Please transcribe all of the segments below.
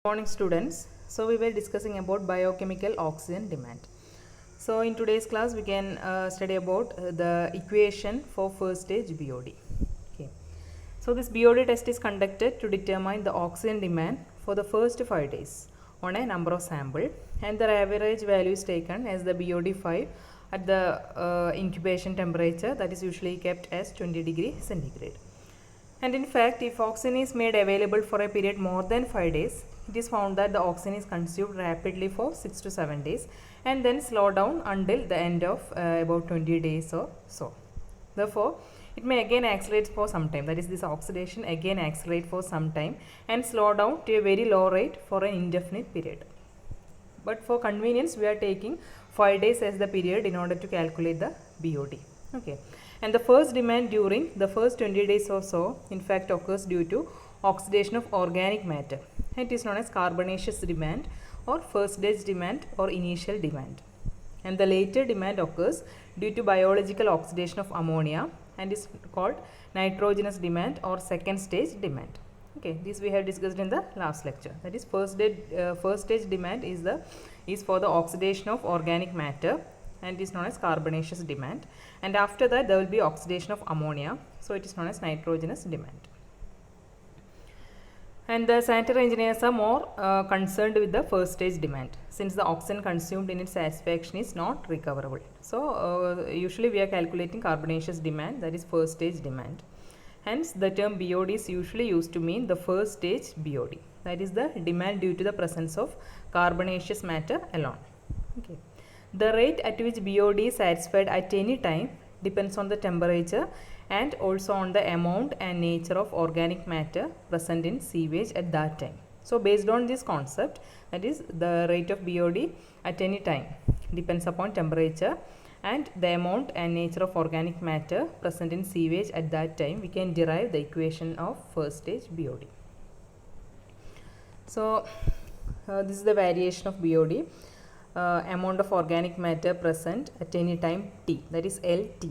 Morning students. So we were discussing about biochemical oxygen demand. So in today's class we can study about the equation for first stage BOD. Okay. So this BOD test is conducted to determine the oxygen demand for the first 5 days on a number of sample, and the average value is taken as the BOD5 at the incubation temperature, that is usually kept as 20 degree centigrade. And in fact, if oxygen is made available for a period more than 5 days, it is found that the oxygen is consumed rapidly for 6 to 7 days and then slow down until the end of about 20 days or so. Therefore, it may again accelerate for some time, that is, this oxidation again accelerate for some time and slow down to a very low rate for an indefinite period. But for convenience, we are taking 5 days as the period in order to calculate the BOD. Okay. And the first demand during the first 20 days or so, in fact, occurs due to oxidation of organic matter. It is known as carbonaceous demand or first stage demand or initial demand. And the later demand occurs due to biological oxidation of ammonia and is called nitrogenous demand or second stage demand. Okay, this we have discussed in the last lecture. That is first stage demand is for the oxidation of organic matter and is known as carbonaceous demand, and after that there will be oxidation of ammonia, so it is known as nitrogenous demand. And the sanitary engineers are more concerned with the first stage demand, since the oxygen consumed in its satisfaction is not recoverable. So usually we are calculating carbonaceous demand, that is first stage demand. Hence the term BOD is usually used to mean the first stage BOD, that is the demand due to the presence of carbonaceous matter alone. Okay. The rate at which BOD is satisfied at any time depends on the temperature and also on the amount and nature of organic matter present in sewage at that time. So based on this concept, that is the rate of BOD at any time depends upon temperature and the amount and nature of organic matter present in sewage at that time, we can derive the equation of first stage BOD. So this is the variation of BOD. Amount of organic matter present at any time T, that is LT,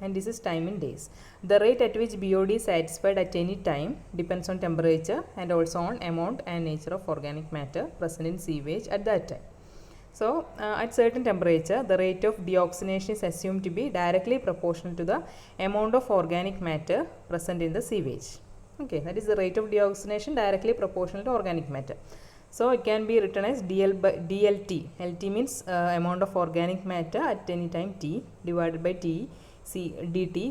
and this is time in days. The rate at which BOD is satisfied at any time depends on temperature and also on amount and nature of organic matter present in sewage at that time. So at certain temperature, the rate of deoxygenation is assumed to be directly proportional to the amount of organic matter present in the sewage. Okay, that is the rate of deoxygenation directly proportional to organic matter. So it can be written as DLT. LT means amount of organic matter at any time T divided by dt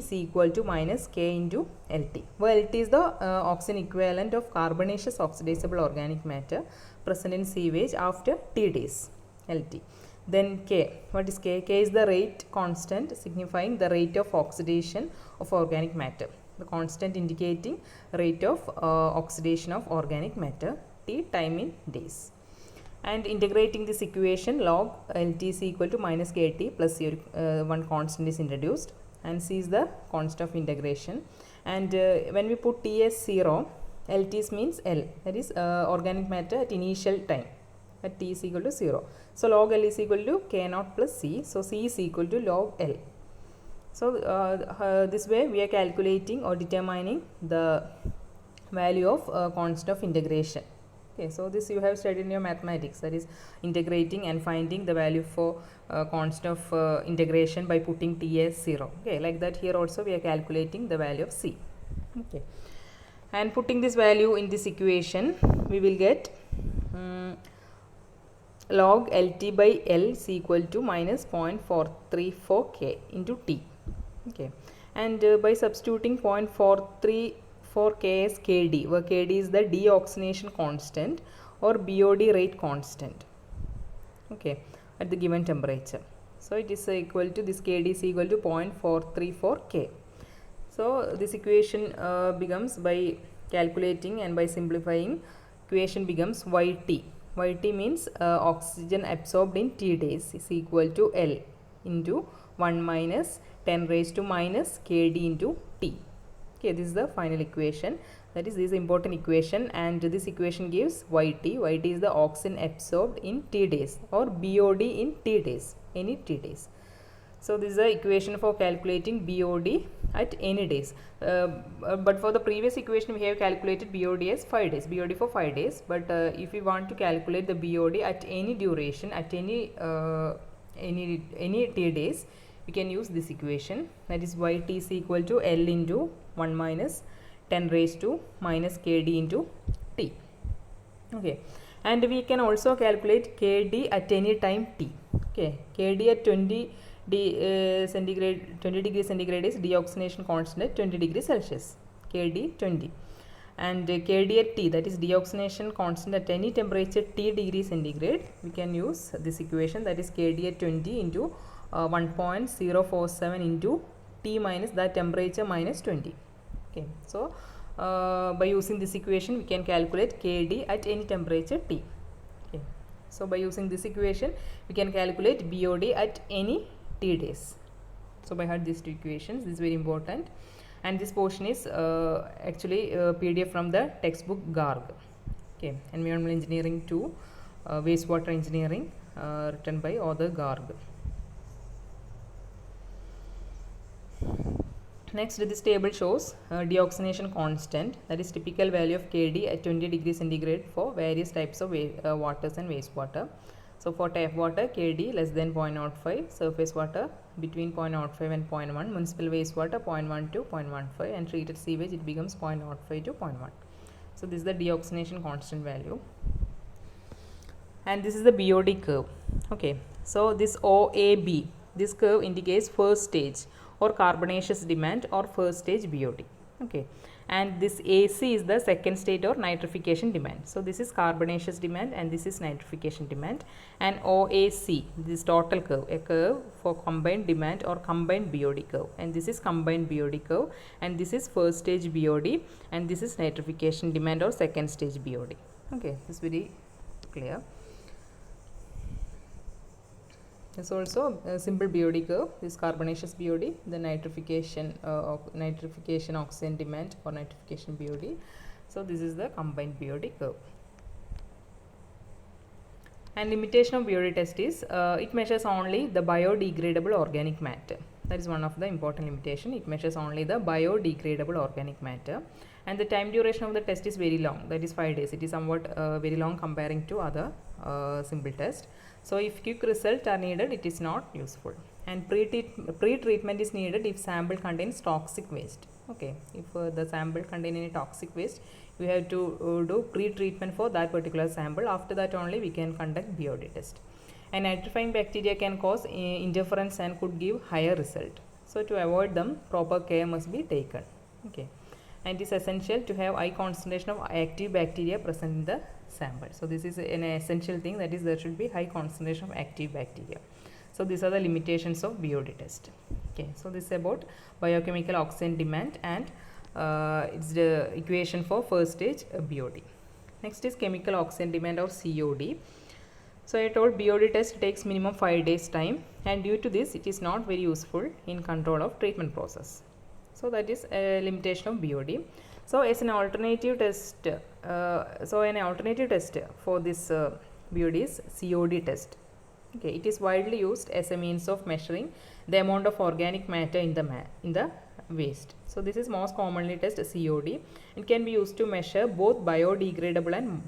C equal to minus K into LT. Well, LT is the oxygen equivalent of carbonaceous oxidizable organic matter present in sewage after T days. LT. Then K. What is K? K is the rate constant signifying the rate of oxidation of organic matter. The constant indicating rate of oxidation of organic matter. T time in days. And integrating this equation, log LT is equal to minus KT plus your one constant is introduced, and C is the constant of integration. And when we put T as 0, LT means L, that is organic matter at initial time at T is equal to 0. So log L is equal to K naught plus C. So C is equal to log L. So this way we are calculating or determining the value of constant of integration. Okay, so this you have studied in your mathematics, that is integrating and finding the value for constant of integration by putting T as 0. Okay, like that here also we are calculating the value of C. Okay, and putting this value in this equation, we will get log LT by L is equal to minus 0.434 K into T. Okay, and by substituting 0.434 K as KD, where KD is the deoxygenation constant or BOD rate constant, okay, at the given temperature. So it is equal to, this KD is equal to 0.434 K. So this equation becomes, by calculating and by simplifying, equation becomes YT. YT means oxygen absorbed in T days is equal to L into 1 minus 10 raised to minus KD into T. Okay, this is the final equation, that is, this is important equation, and this equation gives YT. YT is the oxygen absorbed in T days or BOD in T days, any T days. So this is the equation for calculating BOD at any days. But for the previous equation we have calculated BOD as 5 days, BOD for 5 days. But if we want to calculate the BOD at any duration, at any t days, we can use this equation, that is yt is equal to L into 1 minus 10 raised to minus kd into t. Okay, and we can also calculate kd at any time t. Okay, kd at 20 degrees centigrade is deoxidation constant at 20 degrees Celsius, kd 20, and kd at t, that is deoxidation constant at any temperature t degree centigrade, we can use this equation, that is kd at 20 into 1.047 into t minus that temperature minus 20. Okay, so by using this equation we can calculate kd at any temperature t. Okay, so by using this equation we can calculate BOD at any t days. So by heart these two equations, this is very important, and this portion is actually PDF from the textbook GARG. Okay, Environmental Engineering 2, Wastewater Engineering, written by author GARG. Next, this table shows deoxidation constant, that is typical value of Kd at 20 degrees centigrade for various types of waters and wastewater. So for tap water, Kd less than 0.05, surface water between 0.05 and 0.1, municipal wastewater 0.1 to 0.15, and treated sewage it becomes 0.05 to 0.1. So this is the deoxidation constant value, and this is the BOD curve. Okay, so this OAB, this curve indicates first stage or carbonaceous demand or first stage BOD. Okay, and this AC is the second state or nitrification demand. So this is carbonaceous demand and this is nitrification demand, and OAC, this total curve, a curve for combined demand or combined BOD curve, and this is combined BOD curve, and this is first stage BOD, and this is nitrification demand or second stage BOD. Okay, this is very clear. This is also a simple BOD curve, this carbonaceous BOD, the nitrification oxygen demand or nitrification BOD. So this is the combined BOD curve. And limitation of BOD test is it measures only the biodegradable organic matter. That is one of the important limitation. It measures only the biodegradable organic matter, and the time duration of the test is very long, that is 5 days. It is somewhat very long comparing to other simple test. So if quick results are needed, it is not useful, and pre-treatment is needed if sample contains toxic waste. Okay, if the sample contains any toxic waste, we have to do pre-treatment for that particular sample. After that only we can conduct BOD test. And nitrifying bacteria can cause interference and could give higher result. So to avoid them, proper care must be taken. Okay, and it is essential to have high concentration of active bacteria present in the sample. So this is an essential thing, that is there should be high concentration of active bacteria. So these are the limitations of BOD test. Okay, so this is about biochemical oxygen demand, and it's the equation for first stage BOD. Next is chemical oxygen demand or COD. So I told BOD test takes minimum 5 days time, and due to this it is not very useful in control of treatment process. So that is a limitation of BOD. So as an alternative test, for this BOD is COD test. Okay, it is widely used as a means of measuring the amount of organic matter in the waste. So this is most commonly tested COD. It can be used to measure both biodegradable and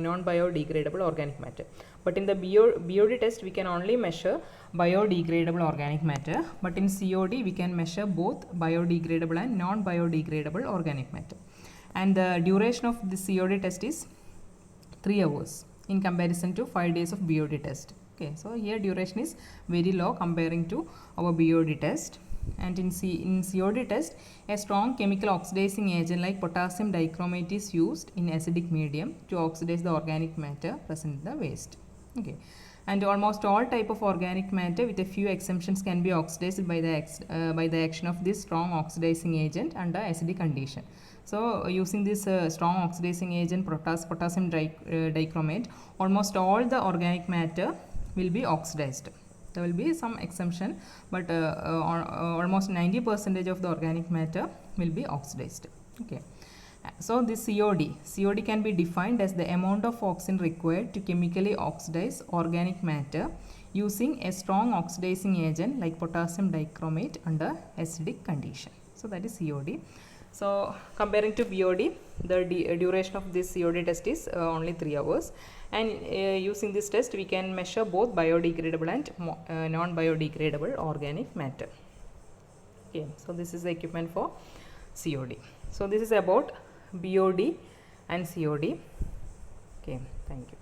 non-biodegradable organic matter. But in the BOD test we can only measure biodegradable organic matter, but in COD we can measure both biodegradable and non-biodegradable organic matter. And the duration of the COD test is 3 hours in comparison to 5 days of BOD test. Okay, so here duration is very low comparing to our BOD test. And in COD test, a strong chemical oxidizing agent like potassium dichromate is used in acidic medium to oxidize the organic matter present in the waste. Okay, and almost all type of organic matter with a few exemptions can be oxidized by the action of this strong oxidizing agent under acidic condition. So using this strong oxidizing agent potassium dichromate, almost all the organic matter will be oxidized. There will be some exemption, but almost 90% of the organic matter will be oxidized. Okay, so this COD can be defined as the amount of oxygen required to chemically oxidize organic matter using a strong oxidizing agent like potassium dichromate under acidic condition. So that is COD. So comparing to BOD, the duration of this COD test is only 3 hours, and using this test we can measure both biodegradable and non-biodegradable organic matter. Okay, so this is the equipment for COD. So this is about BOD and COD. Okay, thank you.